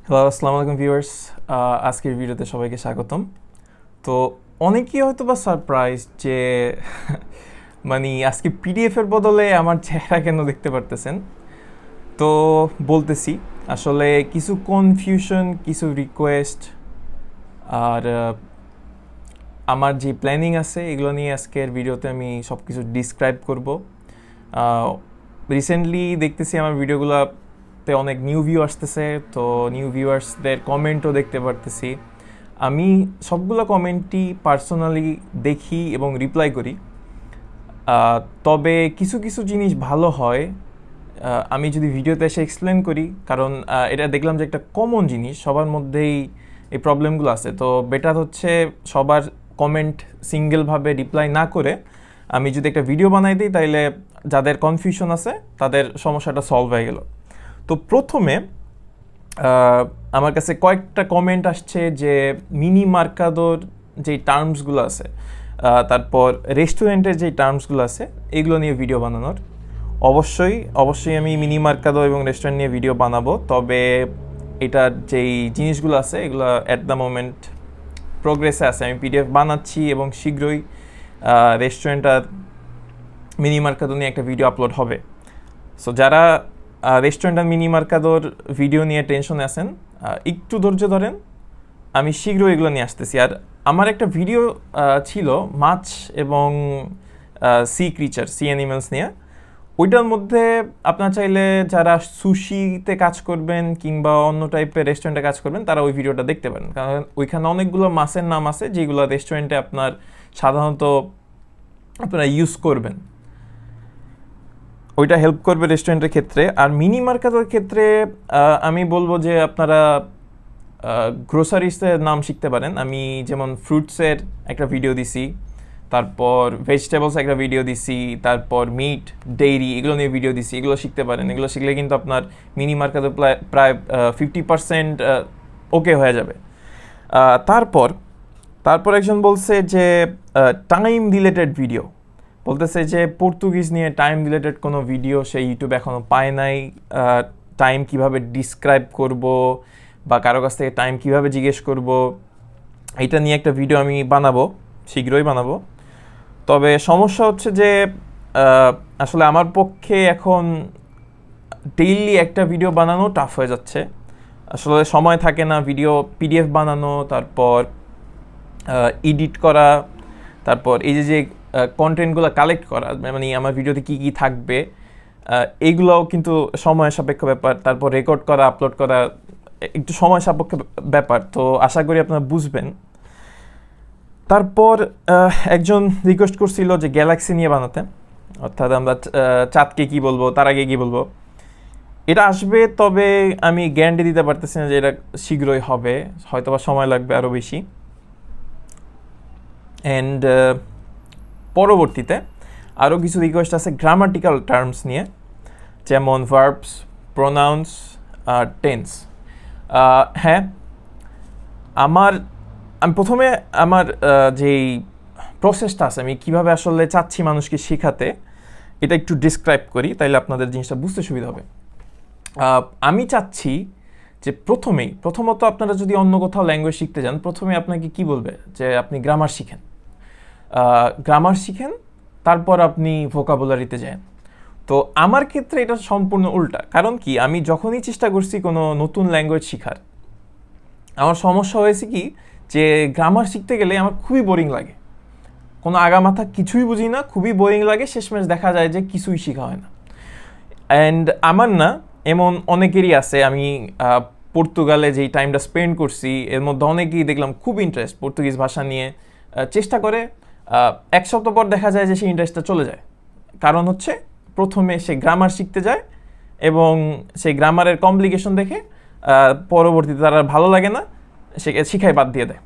Hello, আসসালামু আলাইকুম viewers. আজকের ভিডিওতে সবাইকে স্বাগতম। তো অনেকেই হয়তো বা সারপ্রাইজ যে মানে আজকে পিডিএফের বদলে আমার চেহারা কেন দেখতে পারতেছেন। তো বলতেছি আসলে কিছু কনফিউশন, কিছু রিকোয়েস্ট আর আমার যে প্ল্যানিং আছে এগুলো নিয়ে আজকের ভিডিওতে আমি সব কিছু ডিসক্রাইব করব। রিসেন্টলি দেখতেছি আমার ভিডিওগুলোতে অনেক নিউ ভিউ আসতেছে, তো নিউ ভিউয়ার্সদের কমেন্টও দেখতে পারতেছি। আমি সবগুলো কমেন্টই পার্সোনালি দেখি এবং রিপ্লাই করি। তবে কিছু কিছু জিনিস ভালো হয় আমি যদি ভিডিওতে এসে এক্সপ্লেন করি, কারণ এটা দেখলাম যে একটা কমন জিনিস, সবার মধ্যেই এই প্রবলেমগুলো আছে। তো বেটার হচ্ছে সবার কমেন্ট সিঙ্গেলভাবে রিপ্লাই না করে আমি যদি একটা ভিডিও বানাই দিই, তাইলে যাদের কনফিউশন আছে তাদের সমস্যাটা সলভ হয়ে গেল। তো প্রথমে আমার কাছে কয়েকটা কমেন্ট আসছে যে মিনি মার্কাদোর যেই টার্মসগুলো আছে, তারপর রেস্টুরেন্টের যেই টার্মসগুলো আছে এগুলো নিয়ে ভিডিও বানানোর। অবশ্যই আমি মিনি মার্কাদো এবং রেস্টুরেন্ট নিয়ে ভিডিও বানাবো, তবে এটার যেই জিনিসগুলো আছে এগুলো অ্যাট দ্য মোমেন্ট প্রোগ্রেসে আছে। আমি পিডিএফ বানাচ্ছি এবং শীঘ্রই রেস্টুরেন্ট আর মিনি মার্কাদো নিয়ে একটা ভিডিও আপলোড হবে। সো যারা রেস্টুরেন্ট আর মিনি মার্কাদোর ভিডিও নিয়ে টেনশনে আছেন, একটু ধৈর্য ধরেন, আমি শীঘ্রই এগুলো নিয়ে আসতেছি। আর আমার একটা ভিডিও ছিল মাছ এবং সি অ্যানিমেলস নিয়ে। ওইটার মধ্যে আপনার চাইলে যারা সুশিতে কাজ করবেন কিংবা অন্য টাইপের রেস্টুরেন্টে কাজ করবেন তারা ওই ভিডিওটা দেখতে পারেন, কারণ ওইখানে অনেকগুলো মাছের নাম আছে যেগুলো রেস্টুরেন্টে আপনার সাধারণত আপনারা ইউজ করবেন। ওইটা হেল্প করবে রেস্টুরেন্টের ক্ষেত্রে। আর মিনি মার্কেটের ক্ষেত্রে আমি বলবো যে আপনারা গ্রোসারিসের নাম শিখতে পারেন। আমি যেমন ফ্রুটসের একটা ভিডিও দিছি, তারপর ভেজিটেবলস একটা ভিডিও দিছি, তারপর মিট, ডেইরি এগুলো নিয়ে ভিডিও দিছি। এগুলো শিখতে পারেন। এগুলো শিখলে কিন্তু আপনার মিনি মার্কেটে প্রায় 50% ওকে হয়ে যাবে। তারপর একজন বলছে যে টাইম রিলেটেড ভিডিও, বলতেছে যে পর্তুগিজ নিয়ে টাইম রিলেটেড কোনো ভিডিও সে ইউটিউবে এখনও পায় নাই। টাইম কিভাবে ডিসক্রাইব করব বা কারো কাছ থেকে টাইম কিভাবে জিজ্ঞেস করব, এটা নিয়ে একটা ভিডিও আমি বানাবো, শীঘ্রই বানাবো। তবে সমস্যা হচ্ছে যে আসলে আমার পক্ষে এখন ডেইলি একটা ভিডিও বানানো টাফ হয়ে যাচ্ছে। আসলে সময় থাকে না ভিডিও পিডিএফ বানানো, তারপর এডিট করা, তারপর এই যে কন্টেন্টগুলো কালেক্ট করা, মানে আমার ভিডিওতে কী কী থাকবে এইগুলোও কিন্তু সময় সাপেক্ষ ব্যাপার। তারপর রেকর্ড করা, আপলোড করা একটু সময় সাপেক্ষ ব্যাপার, তো আশা করি আপনারা বুঝবেন। তারপর একজন রিকোয়েস্ট করছিল যে গ্যালাক্সি নিয়ে বানাতে, অর্থাৎ আমরা চাঁদকে কী বলবো, তার আগে কী বলবো। এটা আসবে, তবে আমি গ্যারান্টি দিতে পারতেছি না যে এটা শীঘ্রই হবে, হয়তো বা সময় লাগবে আরও বেশি। অ্যান্ড পরবর্তীতে আরও কিছু রিকোয়েস্ট আছে গ্রামাটিক্যাল টার্মস নিয়ে, যেমন ভার্বস, প্রোনাউন্স আর টেন্স। হ্যাঁ, আমি প্রথমে আমার যেই প্রসেসটা আছে, আমি কীভাবে আসলে চাচ্ছি মানুষকে শেখাতে, এটা একটু ডিসক্রাইব করি, তাইলে আপনাদের জিনিসটা বুঝতে সুবিধা হবে। আমি চাচ্ছি যে প্রথমত আপনারা যদি অন্য কোথাও ল্যাঙ্গুয়েজ শিখতে যান, প্রথমে আপনাকে কি বলবে যে আপনি গ্রামার শিখেন, তারপর আপনি ভোকাবুলারিতে যান। তো আমার ক্ষেত্রে এটা সম্পূর্ণ উল্টা। কারণ কি, আমি যখনই চেষ্টা করছি কোনো নতুন ল্যাঙ্গুয়েজ শেখার, আমার সমস্যা হয়েছে কি যে গ্রামার শিখতে গেলে আমার খুবই বোরিং লাগে, কোনো আগামাথা কিছুই বুঝি না, খুবই বোরিং লাগে, শেষমেশ দেখা যায় যে কিছুই শেখা হয় না। অ্যান্ড আমার না, এমন অনেকেরই আছে। আমি পর্তুগালে যেই টাইমটা স্পেন্ড করছি এর মধ্যে অনেকেই দেখলাম খুব ইন্টারেস্ট পর্তুগিজ ভাষা নিয়ে, চেষ্টা করে, এক সপ্তাহ পর দেখা যায় যে সেই ইন্টারেস্টটা চলে যায়। কারণ হচ্ছে প্রথমে সে গ্রামার শিখতে যায় এবং সেই গ্রামারের কমপ্লিকেশন দেখে পরবর্তীতে তার আর ভালো লাগে না, সে শিখাই বাদ দিয়ে দেয়।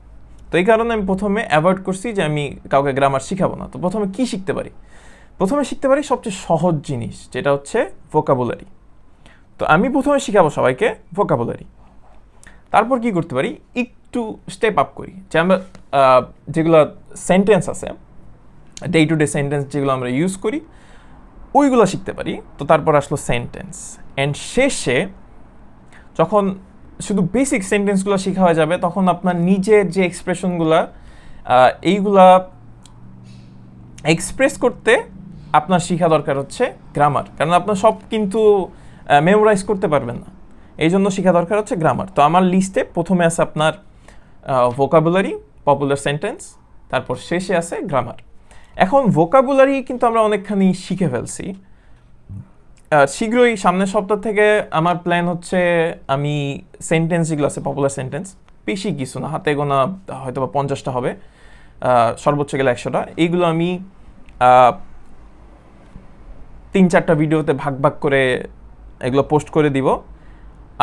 তো এই কারণে আমি প্রথমে অ্যাভয়েড করছি যে আমি কাউকে গ্রামার শিখাবো না। তো প্রথমে কি শিখতে পারি? প্রথমে শিখতে পারি সবচেয়ে সহজ জিনিস, যেটা হচ্ছে ভোকাবুলারি। তো আমি প্রথমে শিখাবো সবাইকে ভোকাবুলারি। তারপর কি করতে পারি, একটু স্টেপ আপ করি, যে আমরা যেগুলো সেন্টেন্স আছে, ডে টু ডে সেন্টেন্স যেগুলো আমরা ইউজ করি, ওইগুলো শিখতে পারি। তো তারপর আসলো সেন্টেন্স, অ্যান্ড শেষে যখন শুধু বেসিক সেন্টেন্সগুলো শেখা হয়ে যাবে, তখন আপনার নিজের যে এক্সপ্রেশনগুলো এইগুলা এক্সপ্রেস করতে আপনার শেখা দরকার হচ্ছে গ্রামার, কারণ আপনার সব কিন্তু মেমোরাইজ করতে পারবেন না, এই জন্য শেখা দরকার হচ্ছে গ্রামার। তো আমার লিস্টে প্রথমে আছে আপনার ভোকাবুলারি, পপুলার সেন্টেন্স, তারপর শেষে আছে গ্রামার। এখন ভোকাবুলারি কিন্তু আমরা অনেকখানি শিখে ফেলছি, শীঘ্রই সামনের সপ্তাহ থেকে আমার প্ল্যান হচ্ছে আমি সেন্টেন্স যেগুলো আছে পপুলার সেন্টেন্স, বেশি কিছু না, হাতে গোনা হয়তো বা 50টা হবে, সর্বোচ্চ গেলে 100টা, এইগুলো আমি 3-4টা ভিডিওতে ভাগ ভাগ করে এগুলো পোস্ট করে দিব।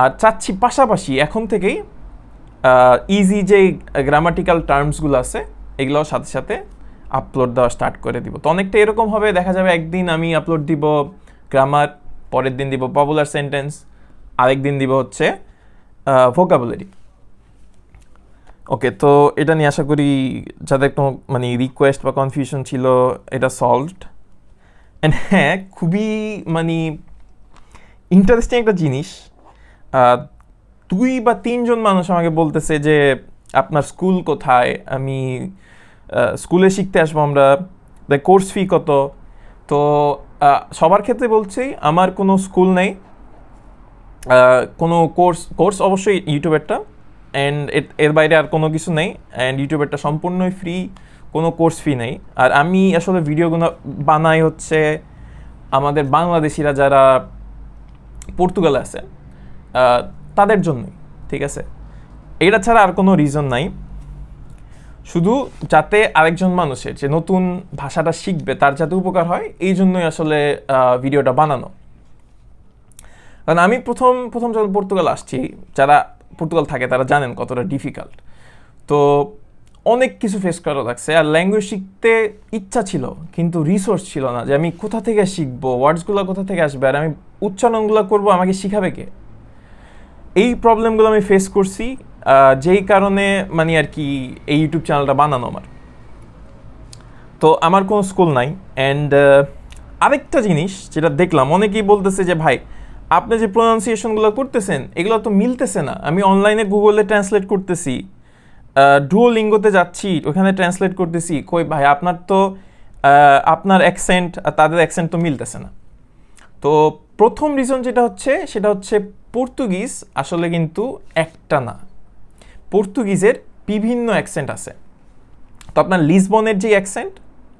আর চাচ্ছি পাশাপাশি এখন থেকেই ইজি যে গ্রামাটিক্যাল টার্মসগুলো আছে এগুলোর সাথে সাথে আপলোড দেওয়া স্টার্ট করে দিব। তো অনেকটা এরকম হবে, দেখা যাবে একদিন আমি আপলোড দিব গ্রামার, পরের দিন দিব পপুলার সেন্টেন্স, আরেক দিন দিব হচ্ছে ভোকাবুলারি। ওকে, তো এটা নিয়ে আশা করি যাদের কোনো মানে রিকোয়েস্ট বা কনফিউশন ছিল এটা সলভড। অ্যান্ড হ্যাঁ, খুবই মানে ইন্টারেস্টিং একটা জিনিস, 2 বা 3 জন মানুষ আমাকে বলতেছে যে আপনার স্কুল কোথায়, আমি স্কুলে শিখতে আসবো আমরা, কোর্স ফি কত। তো সবার ক্ষেত্রে বলছি আমার কোনো স্কুল নেই, কোনো কোর্স অবশ্যই ইউটিউবেরটা, অ্যান্ড এর বাইরে আর কোনো কিছু নেই, অ্যান্ড ইউটিউবেরটা সম্পূর্ণই ফ্রি, কোনো কোর্স ফি নেই। আর আমি আসলে ভিডিওগুলো বানাই হচ্ছে আমাদের বাংলাদেশিরা যারা পর্তুগালে আছে তাদের জন্যই, ঠিক আছে, এটা ছাড়া আর কোনো রিজন নাই, শুধু যাতে আরেকজন মানুষের যে নতুন ভাষাটা শিখবে তার যাতে উপকার হয়, এই জন্যই আসলে ভিডিওটা বানানো। কারণ আমি প্রথম যখন পর্তুগাল আসছি, যারা পর্তুগাল থাকে তারা জানেন কতটা ডিফিকাল্ট, তো অনেক কিছু ফেস করা লাগছে। আর ল্যাঙ্গুয়েজ শিখতে ইচ্ছা ছিল কিন্তু রিসোর্স ছিল না, যে আমি কোথা থেকে শিখবো, ওয়ার্ডসগুলো কোথা থেকে আসবে, আর আমি উচ্চারণগুলো করবো, আমাকে শিখাবে কে, এই প্রবলেমগুলো আমি ফেস করছি, যেই কারণে মানে আর কি এই ইউটিউব চ্যানেলটা বানানো আমার। তো আমার কোনো স্কুল নাই। অ্যান্ড আরেকটা জিনিস যেটা দেখলাম, অনেকেই বলতেছে যে ভাই আপনি যে প্রোনাউন্সিয়েশনগুলো করতেছেন এগুলো তো মিলতেছে না, আমি অনলাইনে গুগলে ট্রান্সলেট করতেছি, ডুওলিঙ্গোতে যাচ্ছি ওখানে ট্রান্সলেট করতেছি, কই ভাই আপনার তো আপনার অ্যাকসেন্ট আর তাদের অ্যাকসেন্ট তো মিলতেছে না। তো প্রথম রিজন যেটা হচ্ছে সেটা হচ্ছে পর্তুগিজ আসলে কিন্তু একটা না, পর্তুগিজের বিভিন্ন অ্যাকসেন্ট আছে। তো আপনার লিসবনের যে অ্যাকসেন্ট,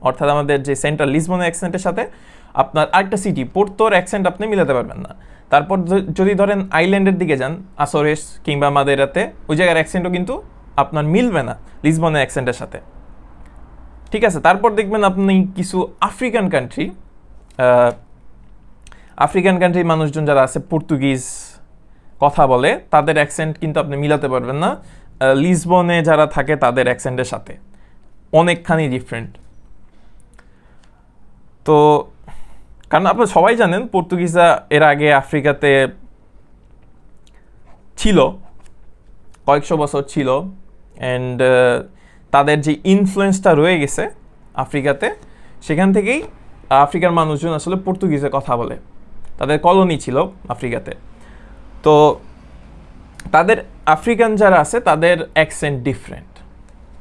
অর্থাৎ আমাদের যে সেন্ট্রাল লিসবনের অ্যাকসেন্টের সাথে আপনার আরেকটা সিটি পোর্তোর অ্যাকসেন্ট আপনি মিলাতে পারবেন না। তারপর যদি ধরেন আইল্যান্ডের দিকে যান, আসোরেস কিংবা মাদেরাতে, ওই জায়গার অ্যাকসেন্টও কিন্তু আপনার মিলবে না লিসবনের অ্যাকসেন্টের সাথে, ঠিক আছে। তারপর দেখবেন আপনি কিছু আফ্রিকান কান্ট্রির মানুষজন যারা আছে পর্তুগিজ কথা বলে, তাদের অ্যাকসেন্ট কিন্তু আপনি মিলাতে পারবেন না লিসবনে যারা থাকে তাদের অ্যাকসেন্টের সাথে, অনেকখানি ডিফারেন্ট। তো কারণ আপনারা সবাই জানেন পর্তুগিজরা এর আগে আফ্রিকাতে ছিল, কয়েকশো বছর ছিল, অ্যান্ড তাদের যে ইনফ্লুয়েন্সটা রয়ে গেছে আফ্রিকাতে, সেখান থেকেই আফ্রিকার মানুষজন আসলে পর্তুগিজে কথা বলে, তাদের কলোনি ছিল আফ্রিকাতে। তো তাদের আফ্রিকান যারা আছে তাদের অ্যাকসেন্ট ডিফারেন্ট।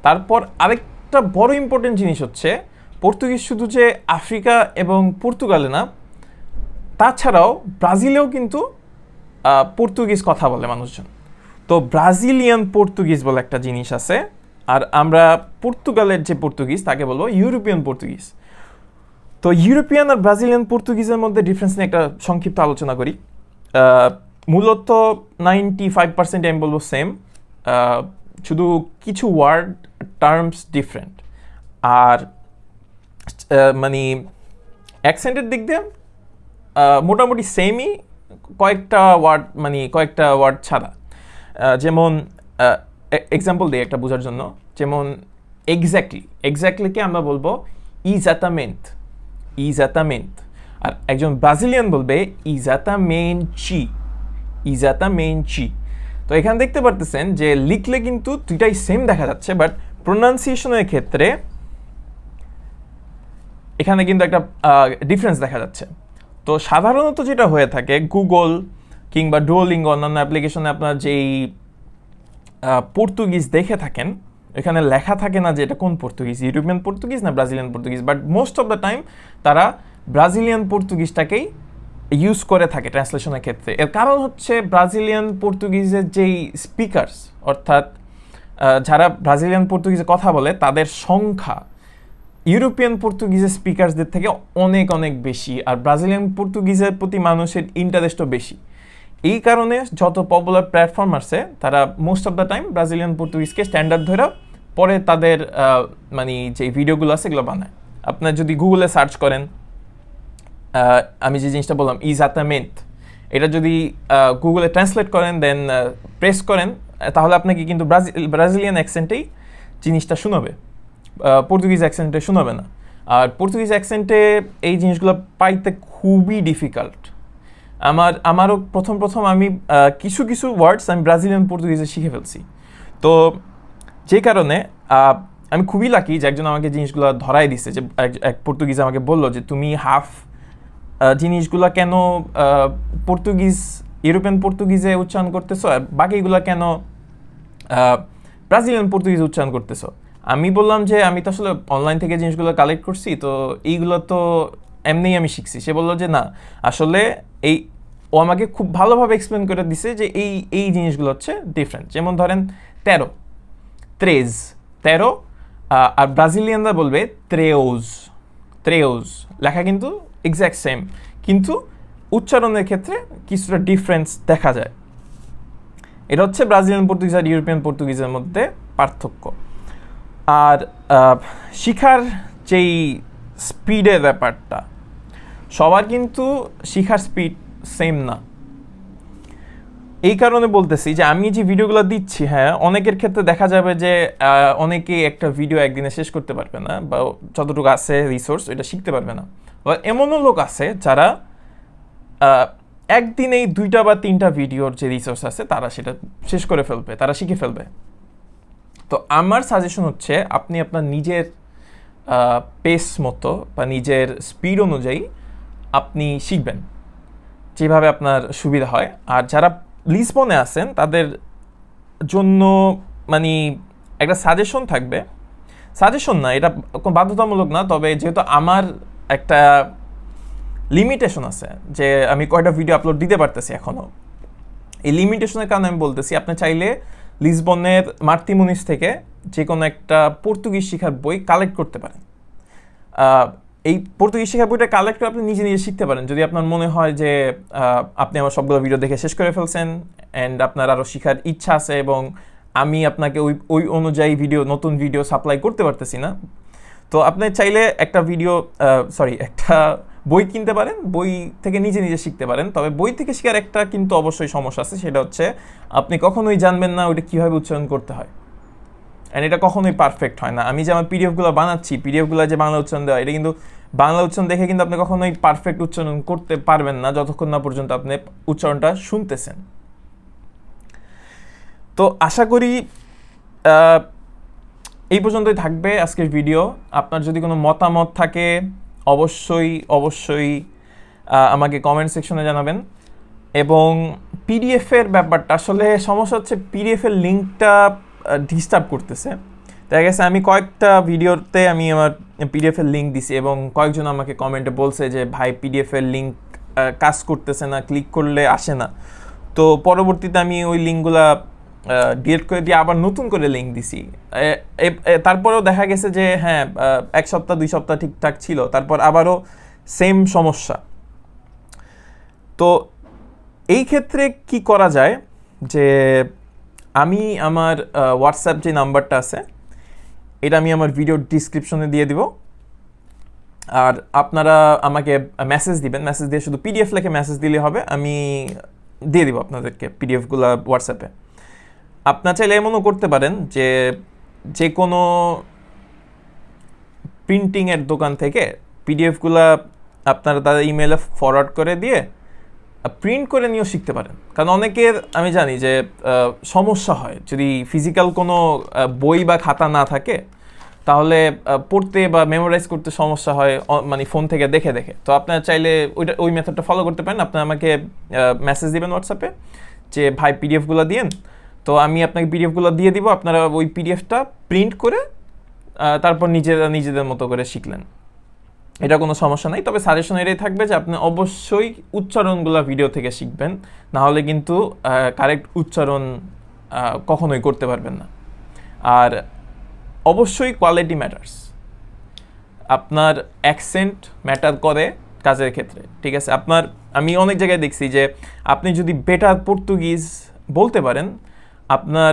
তারপর আরেকটা বড় ইম্পর্টেন্ট জিনিস হচ্ছে পর্তুগিজ শুধু যে আফ্রিকা এবং পর্তুগালে না, তাছাড়াও ব্রাজিলেও কিন্তু পর্তুগিজ কথা বলে মানুষজন। তো ব্রাজিলিয়ান পর্তুগিজ বলে একটা জিনিস আছে, আর আমরা পর্তুগালের যে পর্তুগিজ তাকে বলবো ইউরোপিয়ান পর্তুগিজ। তো ইউরোপিয়ান আর ব্রাজিলিয়ান পর্তুগিজের মধ্যে ডিফারেন্স নিয়ে একটা সংক্ষিপ্ত আলোচনা করি। মূলত 95% আমি বলবো সেম, শুধু কিছু ওয়ার্ড টার্মস ডিফারেন্ট, আর মানে অ্যাকসেন্টের দিক দিয়ে মোটামুটি সেমই, কয়েকটা ওয়ার্ড ছাড়া। যেমন এক্সাম্পল দিই একটা বোঝার জন্য, যেমন এক্স্যাক্টলিকে আমরা বলবো ইজাতামেন্ট, আর একজন ব্রাজিলিয়ান বলবে ইজাতামেন্টি। তো এখানে দেখতে পারতেছেন যে লিখলে কিন্তু দুইটাই সেম দেখা যাচ্ছে, বাট প্রোনাউন্সিয়েশনের ক্ষেত্রে এখানে কিন্তু একটা ডিফারেন্স দেখা যাচ্ছে। তো সাধারণত যেটা হয়ে থাকে, গুগল কিংবা ডুওলিঙ্গো অন্যান্য অ্যাপ্লিকেশনে আপনার যেই পর্তুগিজ দেখে থাকেন, এখানে লেখা থাকে না যে এটা কোন পর্তুগিজ, ইউরোপিয়ান পর্তুগিজ না Brazilian Portuguese, but most of the time তারা ব্রাজিলিয়ান পর্তুগিজটাকেই ইউজ করে থাকে ট্রান্সলেশনের ক্ষেত্রে। এর কারণ হচ্ছে ব্রাজিলিয়ান পর্তুগিজের যেই স্পিকার্স, অর্থাৎ যারা ব্রাজিলিয়ান পর্তুগিজে কথা বলে তাদের সংখ্যা ইউরোপিয়ান পর্তুগিজের স্পিকার্সদের থেকে অনেক অনেক বেশি, আর ব্রাজিলিয়ান পর্তুগিজের প্রতি মানুষের ইন্টারেস্টও বেশি। এই কারণে যত পপুলার প্ল্যাটফর্ম আছে তারা most of the time Brazilian পর্তুগিজকে স্ট্যান্ডার্ড ধরে পরে তাদের মানে যে ভিডিওগুলো আছে এগুলো বানায়। আপনার যদি গুগলে সার্চ করেন, আমি যে জিনিসটা বললাম ইজাতামেন্ট, এটা যদি গুগলে ট্রান্সলেট করেন দেন প্রেস করেন, তাহলে আপনাকে কিন্তু ব্রাজিলিয়ান অ্যাকসেন্টেই জিনিসটা শোনাবে, পর্তুগিজ অ্যাকসেন্টে শোনাবে না। আর পর্তুগিজ অ্যাকসেন্টে এই জিনিসগুলো পাইতে খুবই ডিফিকাল্ট। আমারও প্রথম আমি কিছু কিছু ওয়ার্ডস আমি ব্রাজিলিয়ান পর্তুগিজে শিখে ফেলছি। তো যে কারণে আমি খুবই লাকি যে একজন আমাকে জিনিসগুলো ধরাই দিছে, যে এক পর্তুগিজ আমাকে বললো যে তুমি হাফ জিনিসগুলো কেন পর্তুগিজ ইউরোপিয়ান পর্তুগিজে উচ্চারণ করতেছো আর বাকিগুলো কেন ব্রাজিলিয়ান পর্তুগিজে উচ্চারণ করতেছো। আমি বললাম যে আমি তো আসলে অনলাইন থেকে জিনিসগুলো কালেক্ট করছি, তো এইগুলো তো এমনিই আমি শিখছি। সে বললো যে না, আসলে ও আমাকে খুব ভালোভাবে এক্সপ্লেন করে দিছে যে এই জিনিসগুলো হচ্ছে ডিফারেন্ট। যেমন ধরেন 13 আর ব্রাজিলিয়ানরা বলবে ত্রেওজ, লেখা কিন্তু এক্স্যাক্ট সেম, কিন্তু উচ্চারণের ক্ষেত্রে কিছুটা ডিফারেন্স দেখা যায়। এটা হচ্ছে ব্রাজিলিয়ান পর্তুগিজ আর ইউরোপিয়ান পর্তুগিজের মধ্যে পার্থক্য। আর শিখার যেই স্পিডের ব্যাপারটা, সবার কিন্তু শিখার স্পিড সেম না। এই কারণে বলতেছি যে আমি যে ভিডিওগুলো দিচ্ছি, হ্যাঁ অনেকের ক্ষেত্রে দেখা যাবে যে অনেকে একটা ভিডিও একদিনে শেষ করতে পারবে না, বা যতটুকু আছে রিসোর্স এটা শিখতে পারবে না। এমনও লোক আছে যারা একদিনেই 2টা বা 3টা ভিডিওর যে রিসোর্স আছে তারা সেটা শেষ করে ফেলবে, তারা শিখে ফেলবে। তো আমার সাজেশন হচ্ছে আপনি আপনার নিজের পেস মতো বা নিজের স্পিড অনুযায়ী আপনি শিখবেন, যেভাবে আপনার সুবিধা হয়। আর যারা লিসবনে আছেন তাদের জন্য মানে একটা সাজেশন থাকবে, সাজেশন না, এটা কোনো বাধ্যতামূলক না, তবে যেহেতু আমার একটা লিমিটেশন আছে যে আমি কয়টা ভিডিও আপলোড দিতে পারতেছি এখনও, এই লিমিটেশনের কারণে আমি বলতেছি আপনি চাইলে লিসবনের মার্তিমুনিস থেকে যে কোনো একটা পর্তুগিজ শেখার বই কালেক্ট করতে পারেন। এই পর্তুগিজ শেখার বইটা কালেক্ট করে আপনি নিজে নিজে শিখতে পারেন, যদি আপনার মনে হয় যে আপনি আমার সবগুলো ভিডিও দেখে শেষ করে ফেলছেন অ্যান্ড আপনার আরও শেখার ইচ্ছা আছে এবং আমি আপনাকে ওই অনুযায়ী নতুন ভিডিও সাপ্লাই করতে পারতেছি না। তো আপনি চাইলে একটা বই কিনতে পারেন, বই থেকে নিজে নিজে শিখতে পারেন। তবে বই থেকে শেখার একটা কিন্তু অবশ্যই সমস্যা আছে, সেটা হচ্ছে আপনি কখনোই জানবেন না ওইটা কীভাবে উচ্চারণ করতে হয়, অ্যান্ড এটা কখনোই পারফেক্ট হয় না। আমি যে আমার পিডিএফগুলো বানাচ্ছি, পিডিএফগুলো যে বাংলা উচ্চারণ দেওয়া, এটা কিন্তু বাংলা উচ্চারণ দেখে কিন্তু আপনি কখনোই পারফেক্ট উচ্চারণ করতে পারবেন না যতক্ষণ না পর্যন্ত আপনি উচ্চারণটা শুনতেছেন। তো আশা করি এই পর্যন্তই থাকবে আজকের ভিডিও। আপনার যদি কোনো মতামত থাকে অবশ্যই আমাকে কমেন্ট সেকশনে জানাবেন। এবং পিডিএফের ব্যাপারটা আসলে সমস্যা হচ্ছে, পিডিএফের লিঙ্কটা ডিস্টার্ব করতেছে। দেখা গেছে আমি কয়েকটা ভিডিওতে আমি আমার পিডিএফের লিঙ্ক দিছি এবং কয়েকজন আমাকে কমেন্টে বলছে যে ভাই পিডিএফের লিঙ্ক কাজ করতেছে না, ক্লিক করলে আসে না। তো পরবর্তীতে আমি ওই লিঙ্কগুলা ডিলিট করে দিয়ে আবার নতুন করে লিঙ্ক দিছি। তারপরেও দেখা গেছে যে হ্যাঁ 1 সপ্তাহ 2 সপ্তাহ ঠিকঠাক ছিল, তারপর আবারও সেম সমস্যা। তো এই ক্ষেত্রে কি করা যায়, যে আমি আমার হোয়াটসঅ্যাপ যে নাম্বারটা আছে এটা আমি আমার ভিডিও ডিসক্রিপশনে দিয়ে দিব, আর আপনারা আমাকে মেসেজ দিবেন, মেসেজ দিয়ে শুধু পিডিএফ লেখে মেসেজ দিলে হবে, আমি দিয়ে দিব আপনাদেরকে পিডিএফগুলো হোয়াটসঅ্যাপে। আপনারা চাইলে এমনও করতে পারেন যে কোনো প্রিন্টিংয়ের দোকান থেকে পিডিএফগুলো আপনারা তাদের ইমেলে ফরওয়ার্ড করে দিয়ে প্রিন্ট করে নিয়েও শিখতে পারেন। কারণ অনেকের আমি জানি যে সমস্যা হয় যদি ফিজিক্যাল কোনো বই বা খাতা না থাকে, তাহলে পড়তে বা মেমোরাইজ করতে সমস্যা হয় মানে ফোন থেকে দেখে দেখে। তো আপনারা চাইলে ওই মেথডটা ফলো করতে পারেন। আপনারা আমাকে মেসেজ দিবেন হোয়াটসঅ্যাপে যে ভাই পিডিএফগুলো দিয়েন, তো আমি আপনাকে পিডিএফগুলো দিয়ে দিব, আপনারা ওই পিডিএফটা প্রিন্ট করে তারপর নিজেদের মতো করে শিখলেন, এটা কোনো সমস্যা নাই। তবে সাজেশন এটাই থাকবে যে আপনি অবশ্যই উচ্চারণগুলো ভিডিও থেকে শিখবেন, না হলে কিন্তু কারেক্ট উচ্চারণ কখনোই করতে পারবেন না। আর অবশ্যই কোয়ালিটি ম্যাটার্স, আপনার অ্যাকসেন্ট ম্যাটার করে কাজের ক্ষেত্রে, ঠিক আছে? আমি অনেক জায়গায় দেখছি যে আপনি যদি বেটার পর্তুগিজ বলতে পারেন, আপনার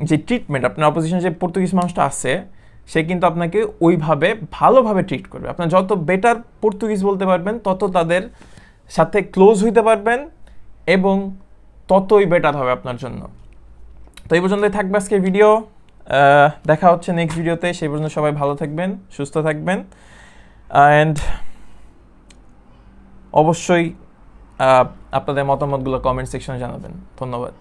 যে ট্রিটমেন্ট, আপনার অপোজিশনে যে পর্তুগিজ মানুষটা আছে সে কিন্তু আপনাকে ওইভাবে ভালোভাবে ট্রিট করবে। আপনার যত বেটার পর্তুগিজ বলতে পারবেন তত তাদের সাথে ক্লোজ হইতে পারবেন এবং ততই বেটার হবে আপনার জন্য। তো এই পর্যন্তই থাকবে আজকের ভিডিও, দেখা হচ্ছে নেক্সট ভিডিওতে। সেই পর্যন্ত সবাই ভালো থাকবেন, সুস্থ থাকবেন, অ্যান্ড অবশ্যই আপনাদের মতামতগুলো কমেন্ট সেকশনে জানাবেন। ধন্যবাদ।